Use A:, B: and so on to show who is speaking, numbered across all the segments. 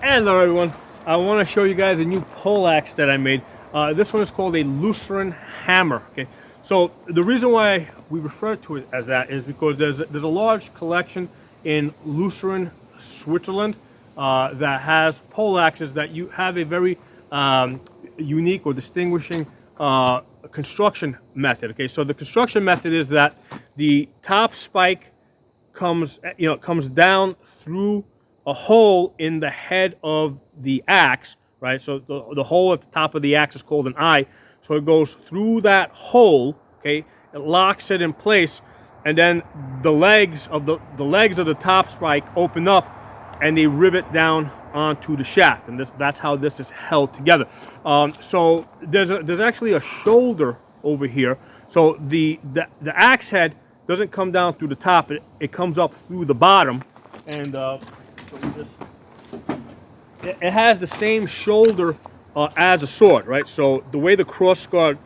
A: Hello everyone, I want to show you guys a new poleaxe that I made. This one is called a Lucerne Hammer. Okay, so the reason why we refer to it as that is because there's a large collection in Lucerne, Switzerland, that has poleaxes that you have a very unique or distinguishing construction method. Okay, so the construction method is that the top spike comes down through a hole in the head of the axe, right? So the hole at the top of the axe is called an eye. So it goes through that hole, okay? It locks it in place, and then the legs of the top spike open up, and they rivet down onto the shaft, and that's how this is held together. So there's actually a shoulder over here. So the axe head doesn't come down through the top; it comes up through the bottom, and it has the same shoulder as a sword, right? So the way the cross guard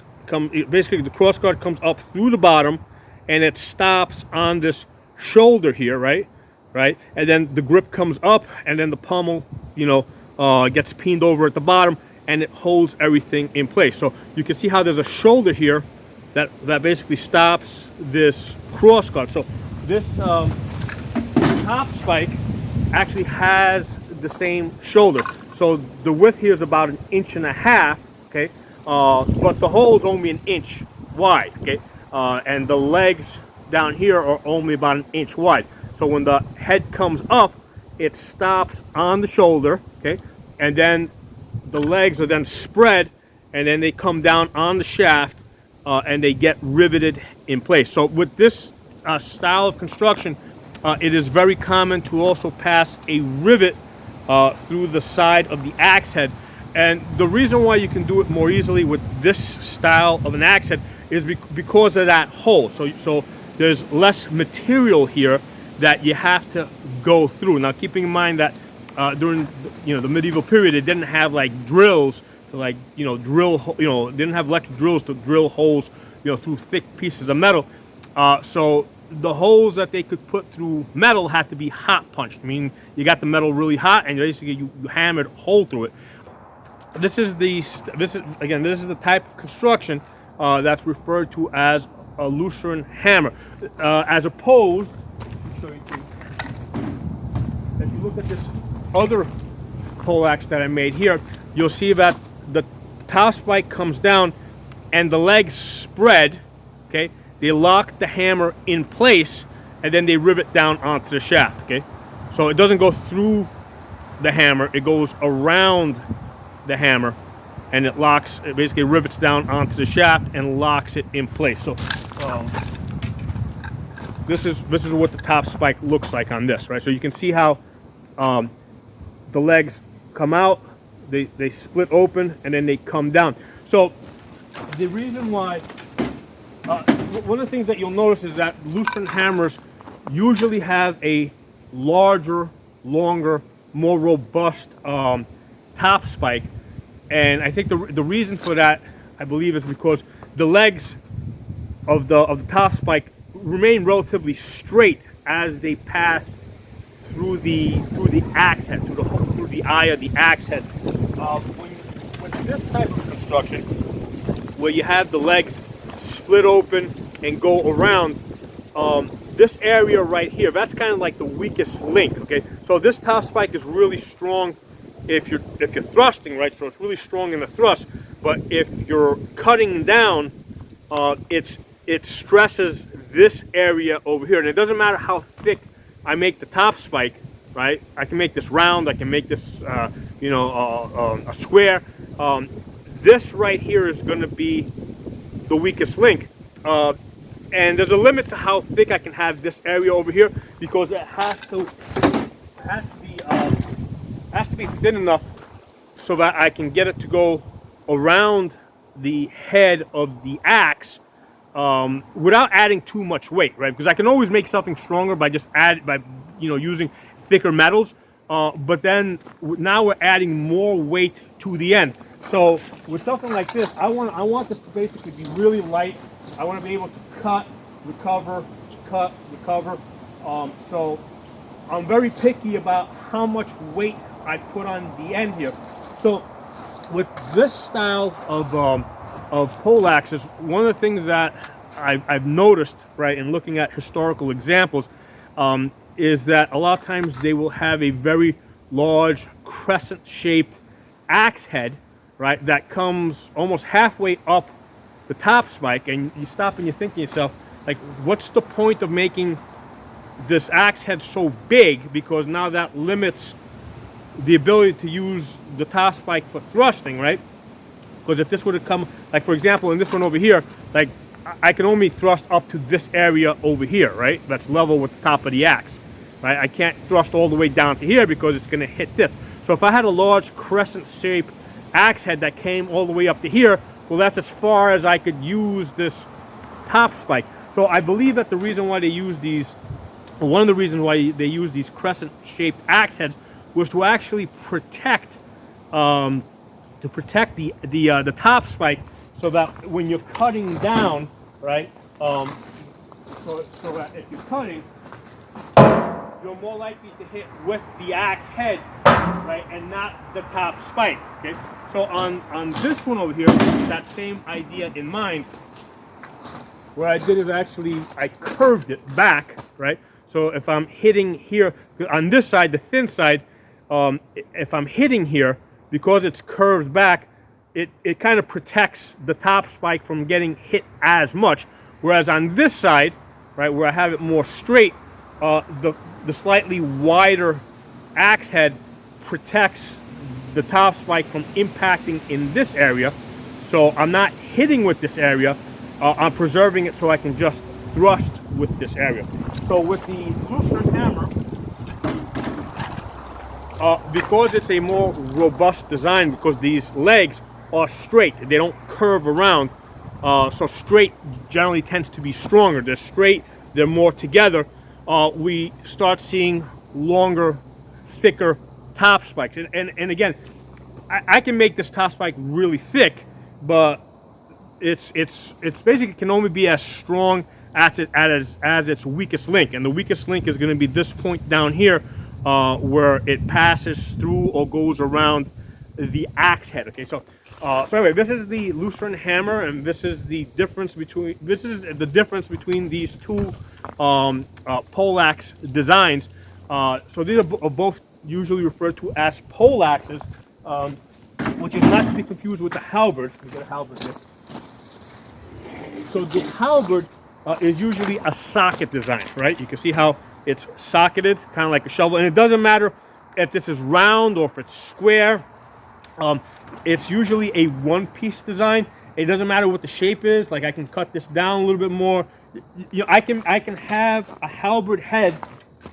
A: basically the cross guard comes up through the bottom, and it stops on this shoulder here, right? Right, and then the grip comes up, and then the pommel, gets pinned over at the bottom, and it holds everything in place. So you can see how there's a shoulder here that basically stops this cross guard. So this top spike actually has the same shoulder. So the width here is about 1.5 inches, okay? But the hole is only 1 inch wide, okay? And the legs down here are only about 1 inch wide. So when the head comes up, it stops on the shoulder, okay? And then the legs are then spread, and then they come down on the shaft, and they get riveted in place. So with this style of construction, it is very common to also pass a rivet through the side of the axe head. And the reason why you can do it more easily with this style of an axe head is because of that hole. So there's less material here that you have to go through. Now, keeping in mind that during the medieval period, it didn't have like drills to didn't have electric drills to drill holes through thick pieces of metal. So the holes that they could put through metal had to be hot punched. I mean, you got the metal really hot, and basically you hammered a hole through it. This is the type of construction that's referred to as a Lucerne hammer, as opposed. Show you too. If you look at this other poleaxe that I made here, you'll see that the top spike comes down and the legs spread. Okay, they lock the hammer in place, and then they rivet down onto the shaft. Okay, so it doesn't go through the hammer; it goes around the hammer, and it basically rivets down onto the shaft and locks it in place. So this is what the top spike looks like on this, right? So you can see how the legs come out, they split open, and then they come down. So the reason why, one of the things that you'll notice is that Lucerne hammers usually have a larger, longer, more robust top spike, and I think the reason for that, I believe, is because the legs of the top spike remain relatively straight as they pass through the axe head, through the eye of the axe head. With this type of construction, where you have the legs split open and go around, this area right here, that's kind of like the weakest link. Okay, so this top spike is really strong if you're thrusting, right? So it's really strong in the thrust. But if you're cutting down, it stresses this area over here, and it doesn't matter how thick I make the top spike, right? I can make this round, I can make this a square. This right here is going to be the weakest link, and there's a limit to how thick I can have this area over here, because it has to be thin enough so that I can get it to go around the head of the axe without adding too much weight, right? Because I can always make something stronger by using thicker metals, but then now we're adding more weight to the end. So with something like this, I want this to basically be really light. I want to be able to cut, recover. So I'm very picky about how much weight I put on the end here. So with this style of poleaxes, one of the things that I've noticed, right, in looking at historical examples, is that a lot of times they will have a very large crescent-shaped axe head, right, that comes almost halfway up the top spike, and you stop and you think to yourself, like, what's the point of making this axe head so big? Because now that limits the ability to use the top spike for thrusting, right? Because if this would have come, like for example, in this one over here, like I can only thrust up to this area over here, right? That's level with the top of the axe, right? I can't thrust all the way down to here because it's going to hit this. So if I had a large crescent-shaped axe head that came all the way up to here, well, that's as far as I could use this top spike. So I believe that the reason why they use these, one of the reasons why they use these crescent-shaped axe heads was to actually protect, the top spike, so that when you're cutting down, right, so that if you're cutting, you're more likely to hit with the axe head, right, and not the top spike. Okay, so on this one over here, with that same idea in mind, what I did is actually I curved it back, right. So if I'm hitting here on this side, the thin side, if I'm hitting here, because it's curved back, it kind of protects the top spike from getting hit as much. Whereas on this side, right, where I have it more straight, the slightly wider axe head protects the top spike from impacting in this area. So I'm not hitting with this area, I'm preserving it so I can just thrust with this area. So with the Lucerne Hammer, because it's a more robust design, because these legs are straight, they don't curve around, so straight generally tends to be stronger. They're straight, they're more together. We start seeing longer, thicker top spikes. And again, I can make this top spike really thick, but it's basically can only be as strong as its weakest link, and the weakest link is going to be this point down here, where it passes through or goes around the axe head. Okay, so anyway, this is the Lucerne Hammer, and this is the difference between these two poleaxe designs. So these are both usually referred to as poleaxes, which is not to be confused with the halberd. Let me get a halberd here. So the halberd is usually a socket design, right? You can see how it's socketed, kind of like a shovel, and it doesn't matter if this is round or if it's square. It's usually a one-piece design. It doesn't matter what the shape is. Like I can cut this down a little bit more. You know, I can have a halberd head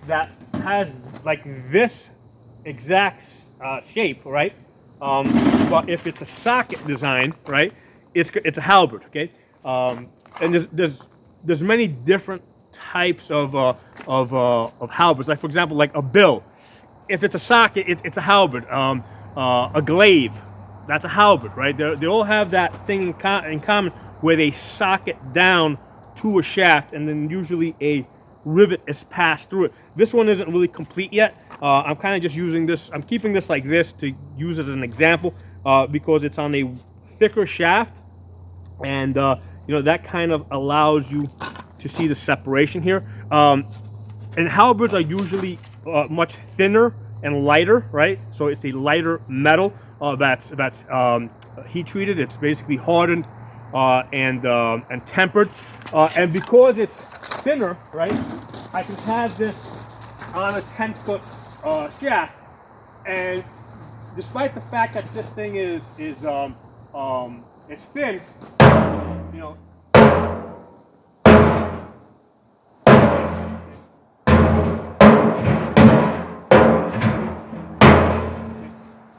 A: that has like this exact shape, right? But if it's a socket design, right, it's a halberd, okay? And there's many different types of halberds. Like for example, like a bill. If it's a socket, it's a halberd. A glaive, that's a halberd, right? They all have that thing in common where they socket down to a shaft, and then usually a rivet is passed through it. This one isn't really complete yet. I'm kind of just using this. I'm keeping this like this to use as an example, because it's on a thicker shaft, and you know, that kind of allows you to see the separation here. And halberds are usually much thinner and lighter, right? So it's a lighter metal that's heat treated. It's basically hardened and tempered. And because it's thinner, right, I can have this on a 10-foot shaft, and despite the fact that this thing is it's thin, you know,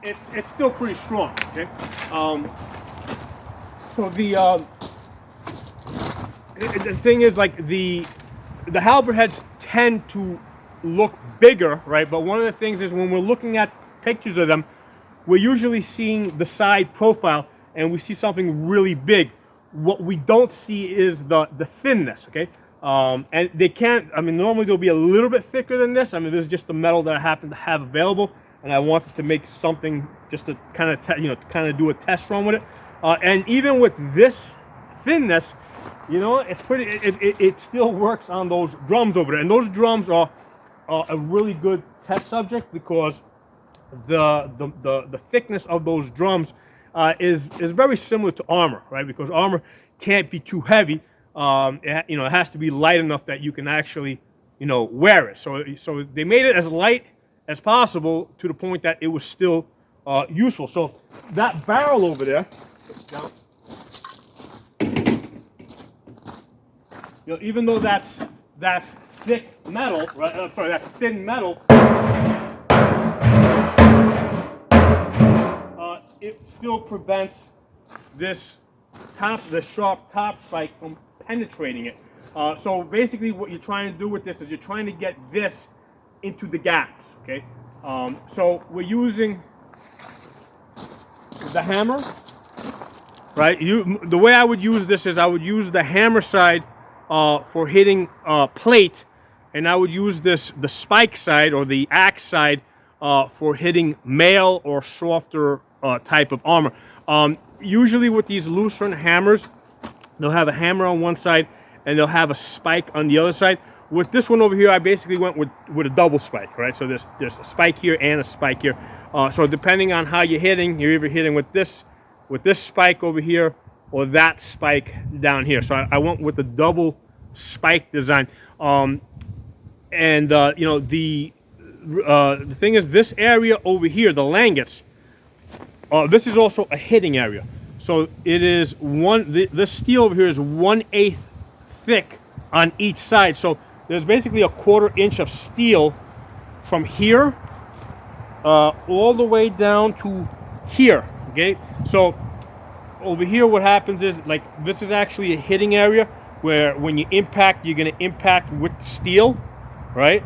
A: it's still pretty strong. Okay, so the thing is, like the halberd heads tend to look bigger, right? But one of the things is when we're looking at pictures of them, we're usually seeing the side profile, and we see something really big. What we don't see is the thinness, okay? And they can't, I mean, normally they'll be a little bit thicker than this. I mean, this is just the metal that I happen to have available. and I wanted to make something just to kind of do a test run with it. And even with this thinness, it's pretty. It still works on those drums over there, and those drums are a really good test subject because the thickness of those drums is very similar to armor, right? Because armor can't be too heavy. It has to be light enough that you can actually wear it. So they made it as light as possible to the point that it was still useful. So that barrel over there, even though that's thick metal, right? Sorry, that's thin metal. It still prevents the sharp top spike from penetrating it. So basically, what you're trying to do with this is you're trying to get this into the gaps. Okay. So we're using the hammer, right? The way I would use this is I would use the hammer side for hitting plate, and I would use the spike side or the axe side for hitting mail or softer type of armor. Usually with these Lucerne hammers, they'll have a hammer on one side and they'll have a spike on the other side. With this one over here, I basically went with a double spike, right? So there's a spike here and a spike here. So depending on how you're hitting, you're either hitting with this spike over here or that spike down here. So I went with the double spike design. The thing is, this area over here, the langets, this is also a hitting area. So it is this steel over here is 1/8 thick on each side. So there's basically a 1/4 inch of steel from here all the way down to here. Okay, so over here what happens is, like, this is actually a hitting area where when you impact, you're going to impact with steel, right?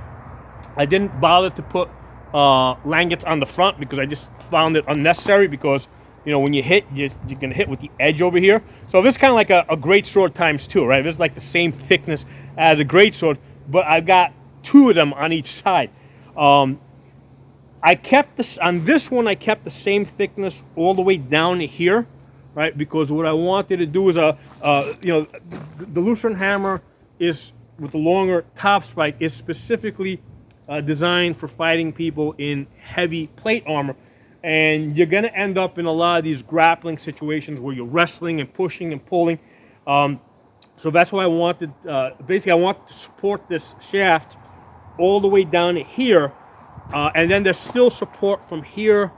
A: I didn't bother to put langets on the front because I just found it unnecessary, because when you hit, you're going to hit with the edge over here. So this is kind of like a great sword times 2, right? This is like the same thickness as a great sword, but I've got 2 of them on each side. I kept this on this one. I kept the same thickness all the way down here, right? Because what I wanted to do is the Lucerne hammer is, with the longer top spike, is specifically designed for fighting people in heavy plate armor. And you're going to end up in a lot of these grappling situations where you're wrestling and pushing and pulling. So that's why I wanted, basically I wanted to support this shaft all the way down to here. And then there's still support from here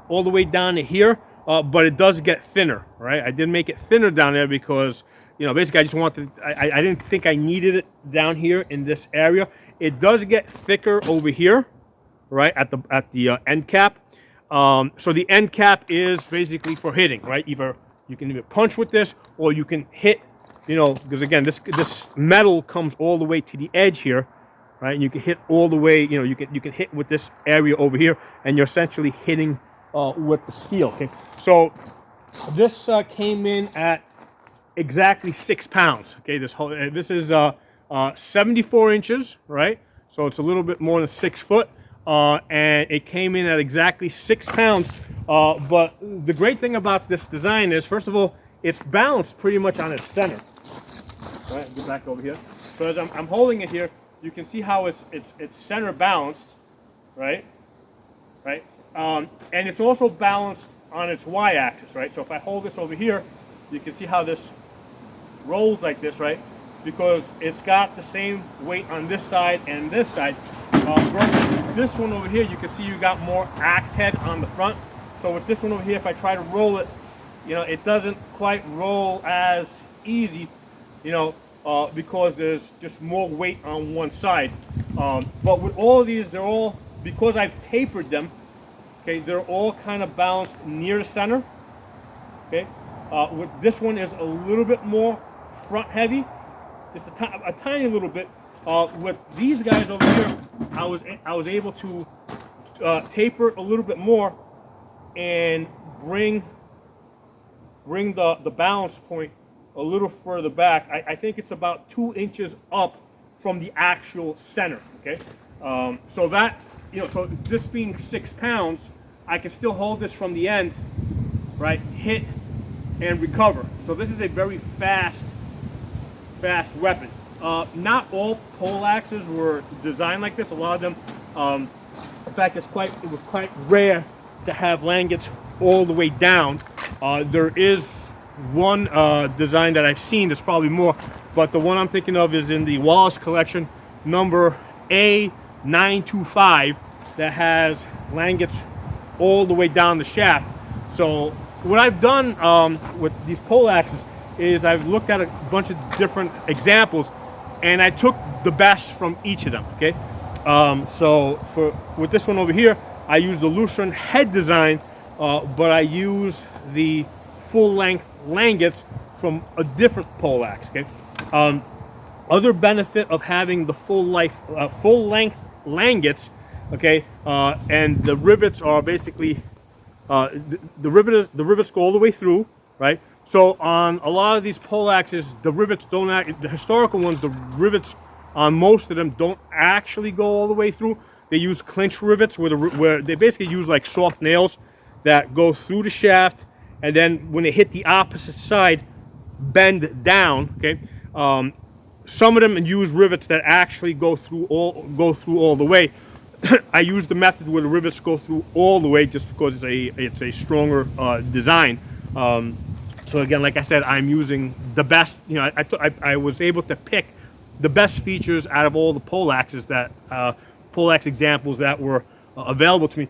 A: all the way down to here. But it does get thinner, right? I did make it thinner down there because, basically I just wanted, I didn't think I needed it down here in this area. It does get thicker over here, right, at the end cap. So the end cap is basically for hitting, right? Either you can either punch with this, or you can hit, because again, this metal comes all the way to the edge here, right? And you can hit all the way, you can hit with this area over here, and you're essentially hitting with the steel. Okay, so this came in at exactly 6 pounds. Okay, this is 74 inches, right? So it's a little bit more than 6 foot. And it came in at exactly 6 pounds. But the great thing about this design is, first of all, it's balanced pretty much on its center. All right, go back over here. So as I'm holding it here, you can see how it's center balanced, right? Right. And it's also balanced on its y-axis, right? So if I hold this over here, you can see how this rolls like this, right? Because it's got the same weight on this side and this side. Versus this one over here, you can see you got more axe head on the front. So with this one over here, if I try to roll it, it doesn't quite roll as easy, because there's just more weight on one side. But with all of these, they're all, because I've tapered them, okay, they're all kind of balanced near the center. Okay, with this one is a little bit more front heavy, just a tiny little bit. With these guys over here, I was able to taper a little bit more and bring the balance point a little further back. I think it's about 2 inches up from the actual center. Okay, so that you know, so this being 6 pounds, I can still hold this from the end, right? Hit and recover. So this is a very fast weapon. Not all poleaxes were designed like this. A lot of them, in fact, it was quite rare to have langets all the way down. There is one design that I've seen, there's probably more, but the one I'm thinking of is in the Wallace collection, number A925, that has langets all the way down the shaft. So what I've done with these poleaxes is I've looked at a bunch of different examples, and I took the best from each of them. Okay, so with this one over here, I use the Lucerne head design, but I use the full-length langets from a different poleaxe. Okay, other benefit of having the full-length langets, okay, and the rivets are basically the rivets go all the way through, right? So on a lot of these poleaxes, the rivets don't the historical ones, the rivets on most of them don't actually go all the way through. They use clinch rivets where they basically use like soft nails that go through the shaft, and then when they hit the opposite side, bend down. Okay, some of them use rivets that actually go through all the way. I use the method where the rivets go through all the way, just because it's a stronger design. So again, like I said, I'm using the best. You know, I was able to pick the best features out of all the poleaxes poleaxe examples that were available to me.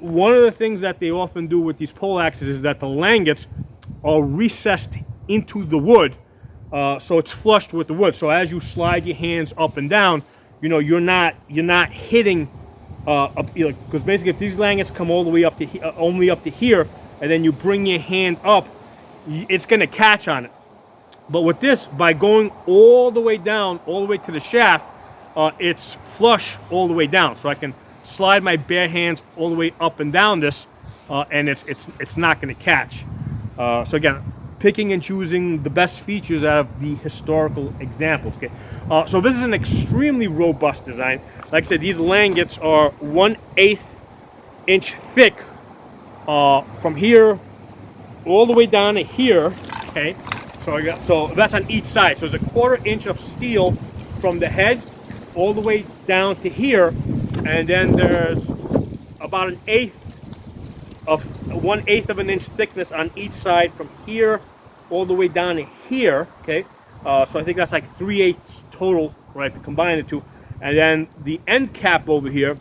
A: One of the things that they often do with these poleaxes is that the langets are recessed into the wood, so it's flushed with the wood. So as you slide your hands up and down, you know, you're not hitting because basically if these langets come all the way up to only up to here, and then you bring your hand up, it's going to catch on it. But with this, by going all the way down, all the way to the shaft, it's flush all the way down. So I can slide my bare hands all the way up and down this, and it's not going to catch. So again, picking and choosing the best features out of the historical examples. Okay, so this is an extremely robust design. Like I said, these langets are 1/8 inch thick from here all the way down to here. Okay, so that's on each side. So there's a 1/4 inch of steel from the head all the way down to here, and then there's about 1/8 of an inch thickness on each side from here all the way down to here. Okay, so I think that's like 3/8 total, right, to combine the two. And then the end cap over here,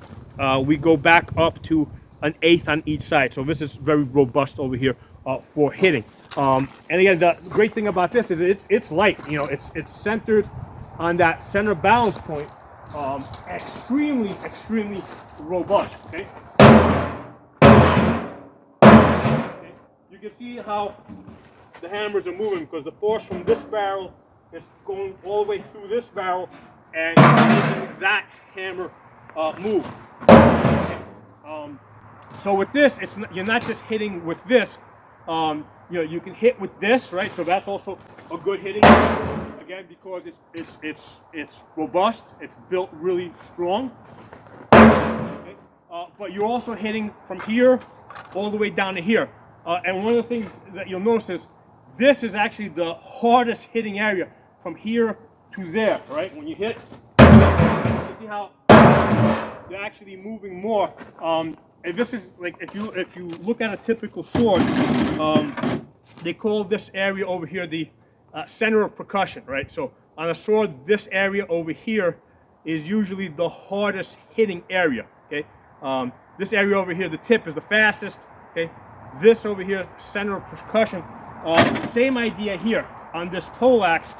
A: we go back up to 1/8 on each side. So this is very robust over here for hitting. And again, the great thing about this is it's light. You know, it's centered on that center balance point. Extremely robust. Okay. You can see how the hammers are moving, because the force from this barrel is going all the way through this barrel and making that hammer move. Okay. So with this, you're not just hitting with this. You know, you can hit with this, right? So that's also a good hitting, again, because it's robust. It's built really strong. Okay. But you're also hitting from here all the way down to here. And one of the things that you'll notice is this is actually the hardest hitting area, from here to there, right? When you hit, you see how they're actually moving more. And this is like, if you look at a typical sword, they call this area over here the center of percussion, right? So on a sword, this area over here is usually the hardest hitting area. Okay, this area over here, the tip, is the fastest. Okay, this over here, center of percussion. Same idea here on this poleaxe.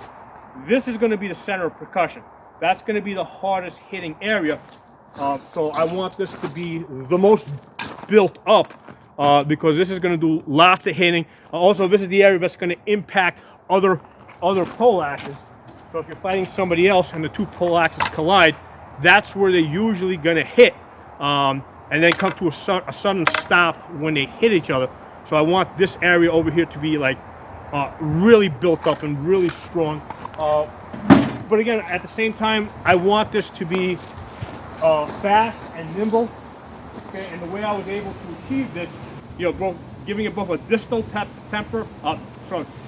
A: This is going to be the center of percussion. That's going to be the hardest hitting area. So I want this to be the most built up, because this is going to do lots of hitting. Also, this is the area that's going to impact other poleaxes. So if you're fighting somebody else and the two poleaxes collide, that's where they're usually going to hit, and then come to a sudden stop when they hit each other. So I want this area over here to be like really built up and really strong. But again, at the same time, I want this to be fast and nimble. Okay, and the way I was able to achieve this, you know, both giving it both a distal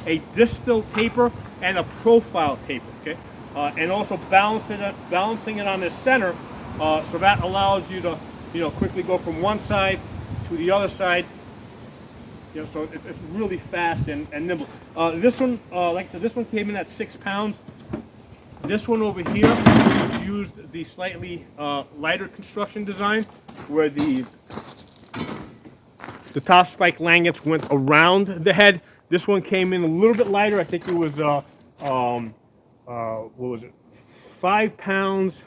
A: a distal taper and a profile taper. Okay, and also balancing it on the center, so that allows you to, you know, quickly go from one side to the other side. You know, so it's really fast and nimble. This one, like I said, this one came in at 6 pounds. This one over here used the slightly lighter construction design, where the top spike lanyards went around the head. This one came in a little bit lighter. I think it was what was it? 5 pounds,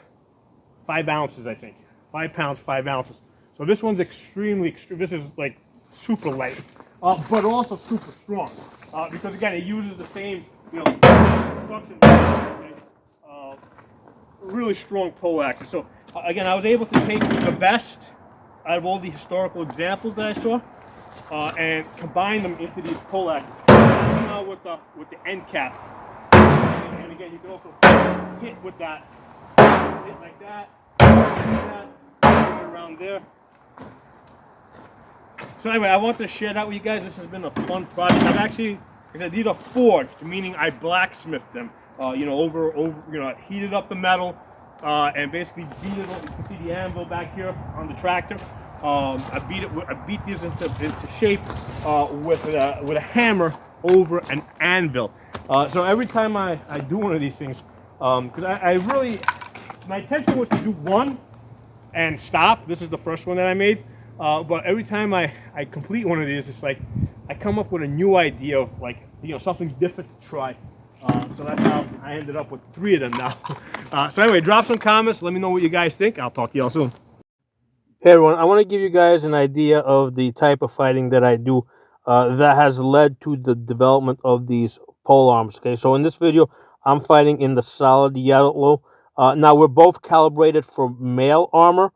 A: 5 ounces. I think 5 pounds, 5 ounces. So this one's extremely. This is like super light, but also super strong, because again it uses the same, you know, construction. Really strong poleaxe. So again, I was able to take the best out of all the historical examples that I saw, and combine them into these poleaxes. Now with the end cap, and again you can also hit with that, hit like that, around there. So anyway, I want to share that with you guys. This has been a fun project. I've actually, these are forged, meaning I blacksmithed them. You know, you know, heated up the metal, and basically beat it. You can see the anvil back here on the tractor. I beat these into shape with a hammer over an anvil. So every time I do one of these things, because I really, my intention was to do one and stop. This is the first one that I made. But every time I complete one of these, it's like I come up with a new idea of, like, you know, something different to try. So that's how I ended up with 3 of them now. So anyway, drop some comments. Let me know what you guys think. I'll talk to y'all soon. Hey everyone, I want to give you guys an idea of the type of fighting that I do that has led to the development of these pole arms. Okay, so in this video, I'm fighting in the solid yellow. Now we're both calibrated for male armor,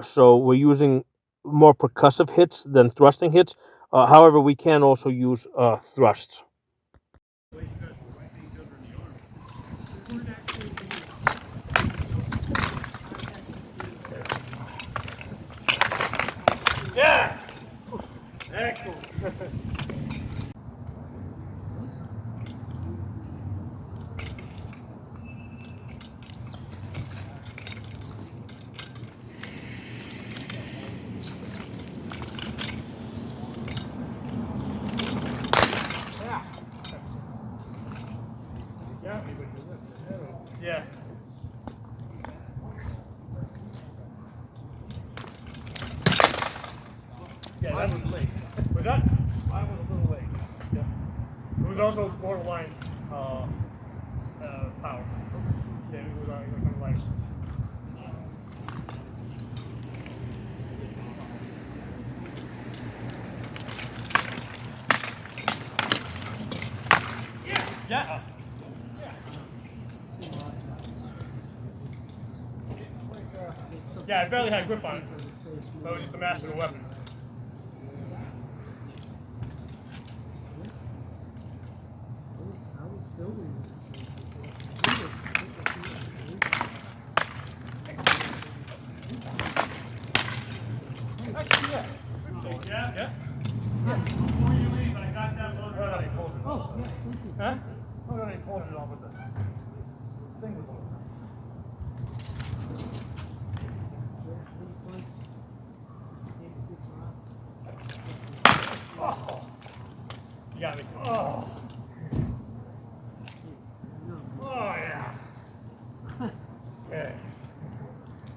A: so we're using more percussive hits than thrusting hits. However, we can also use thrusts. Yeah! Excellent. Yeah. Yeah, that was late. Was that? I was a little late. Yeah. It was also borderline power. Yeah, it was kind of light. Yeah. Yeah, I barely had grip on it. So it was just a massive weapon. Yeah. Before you leave, I got that motor out. Oh, yeah, thank you. Huh? Oh, no, they pulled it off with the thing was on. Oh. You got me. Oh. Oh, yeah. Okay.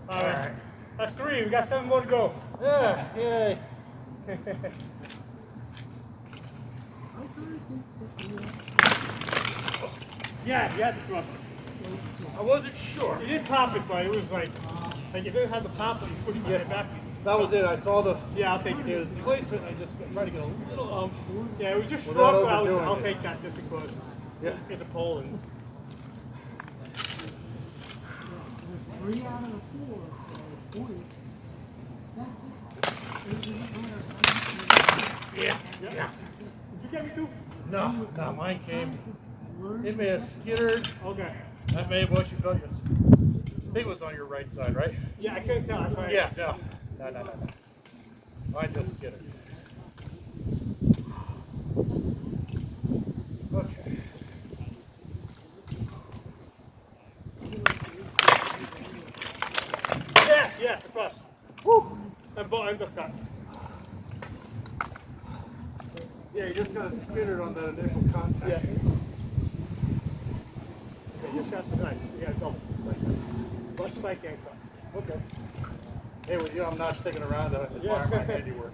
A: All right. That's 3. We got 7 more to go. Yeah. Yay. Yeah, you had to drop it. I wasn't sure. You did pop it, but it was like you didn't have the pop and you pushed it back.
B: That was it. I saw the
A: I'll take it.
B: his placement. I just tried to get a little
A: Yeah, it was just
B: without
A: shrunk, but I'll
B: overdoing
A: take that just because.
B: Yeah.
A: Get the pole and.
C: 3 out of the 4 points.
A: Yeah. Did you get me too?
B: No, mine came. It may have skittered.
A: Okay.
B: That may have what you felt. I think it was on your right side, right?
A: Yeah, I couldn't tell.
B: Yeah, no. I just get it. Okay.
A: Yeah, across. Woo! I'm just cut.
B: Yeah, you just gotta spin it on that initial contact.
A: Yeah. Yeah, just got some nice. Yeah, double. Left strike and cut.
B: Okay. Hey, with you, I'm not sticking around to admire my handiwork.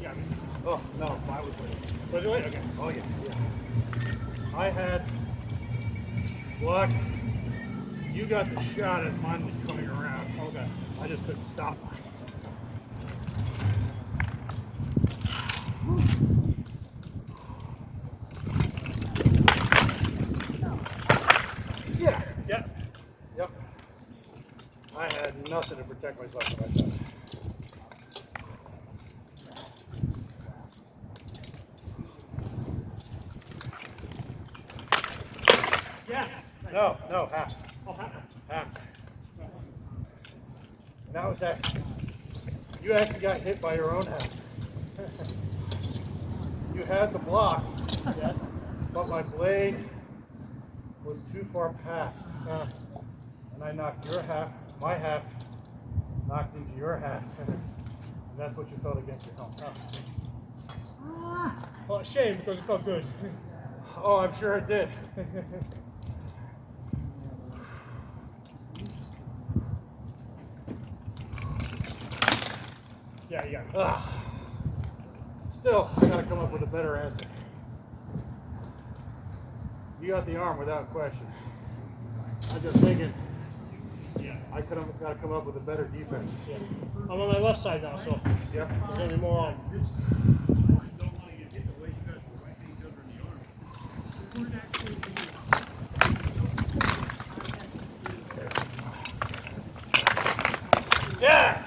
A: Yeah.
B: Oh, no, mine was waiting.
A: Was it right? Okay.
B: Oh, yeah. I had block. You got the shot as mine was coming around.
A: Okay.
B: I just couldn't stop mine. Yeah.
A: Yeah.
B: Yep. I had nothing to protect myself from that shot.
A: Yeah.
B: No, half.
A: Oh,
B: Half. And that was that. You actually got hit by your own half. You had the block,
A: yeah.
B: but my blade was too far past. And I knocked your half, my half, knocked into your half. And that's what you felt against your helm.
A: Well, shame because it felt good.
B: Oh, I'm sure it did.
A: Yeah, you got it.
B: Still, I gotta come up with a better answer. You got the arm without question. I'm just thinking, I could have got to come up with a better defense.
A: Yeah. I'm on my left side now, so
B: Yep.
A: there's going to be more on.
B: Yeah!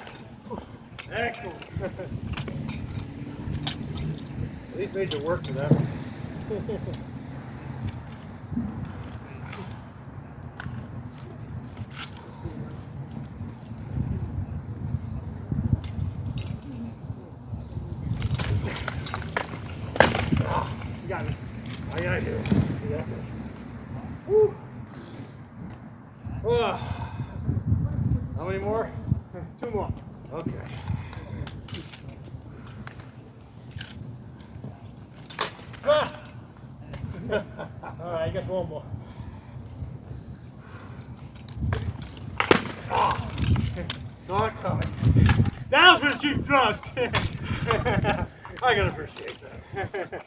B: Excellent. At least made you work for that.
A: You got me.
B: I do.
A: Yeah.
B: Woo. How many more?
A: 2 more.
B: Okay.
A: Ah! All right, I guess one more.
B: Saw it coming.
A: That was for the cheap thrust.
B: I can appreciate that.